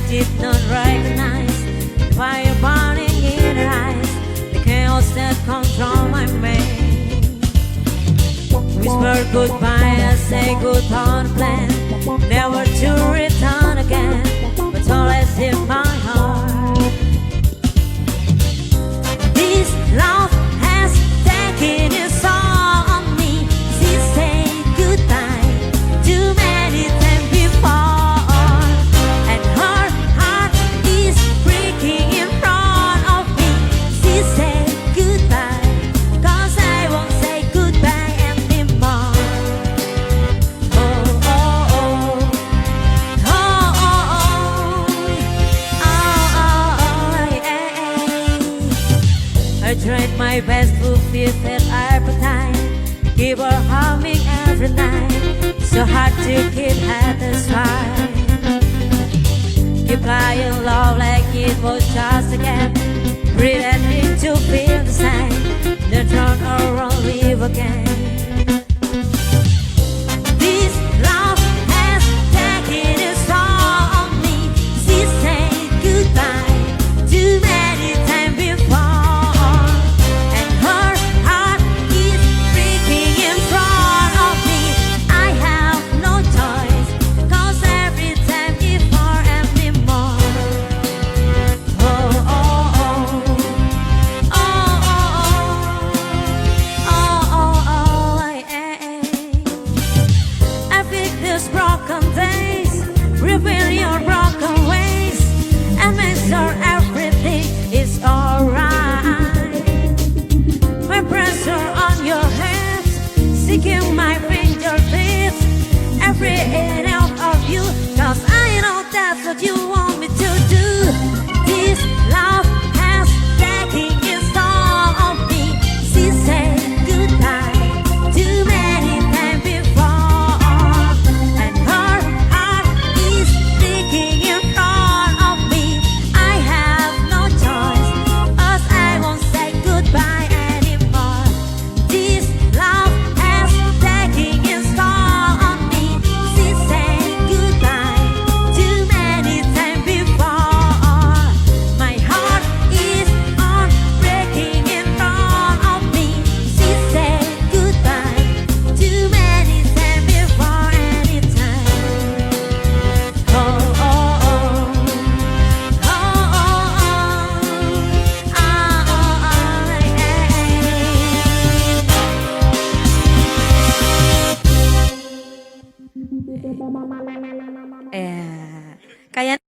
did not recognize fire burning in her eyes, the chaos that comes from my mind. Whisper goodbye, I say goodbye on plan, never to return again, but always in my heart. This love has taken its all on me. She said goodbye too many times before, and her heart is breaking in front of me. She said goodbye, 'cause I won't say goodbye anymore. Oh, oh, oh. Oh, oh, oh. Oh, oh, oh, yeah. I tried my best to feed that appetite, keep her humming every night, so hard to keep satisfied. Keep lying low like it was just a game, pretending to feel the same, then turn around, leave again. This love has taken its toll on me. She said goodbye too many times before, and her heart is breaking in front of me. I have no choice, 'cause every time before anymore. Oh, oh, oh. Oh, oh, oh. Oh, oh, oh, yeah. I fix these broken days, reveal your broken ways, and make sure everything is alright. My pressure on your hands, seeking my fingertips, every inch of you, 'cause I know that's what you want me to do. This love has taken its toll on me. She said goodbye too many times before, and her heart is breaking in front of me. I have no choice, 'cause I won't say goodbye anymore. This love has taken its toll on me. She said goodbye too many times before. My heart is on breaking in front of me. She said goodbye too many times before any time. Oh, oh, oh. Oh, oh, oh. Oh, oh, oh, yeah. Kaya